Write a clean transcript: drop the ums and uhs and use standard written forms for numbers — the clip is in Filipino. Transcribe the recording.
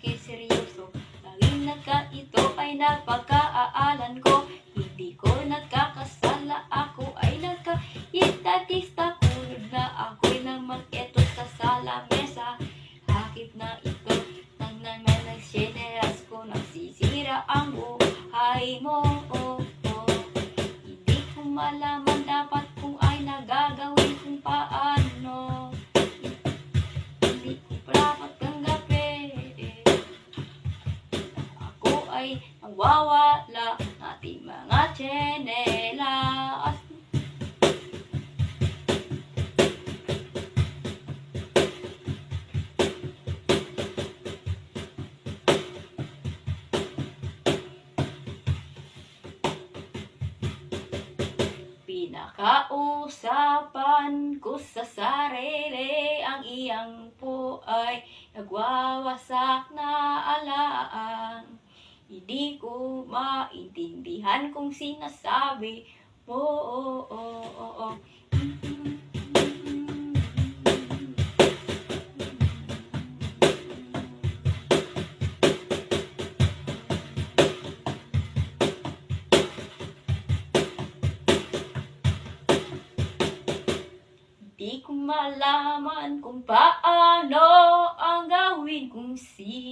aking seryoso. Laging ito ay napagkaalan ko. Hindi ko nagkakasala, ako ay nagkaitagista. Kulog na ako'y naman eto sa salamesa. Hakit na ito nang naman nagsinelas ko. Nagsisira ang buhay mo. Hindi ko malaman dapat kung ay nagagawin kung paano. Hindi ko dapat tanggapin. Ako ay nawawala ng ating mga tsinelas. Pinakausapan ko sa sarili, ang iyang po ay nagwawasak na alaan. Hindi ko maintindihan kung sinasabi mo. Di ko malaman kung paano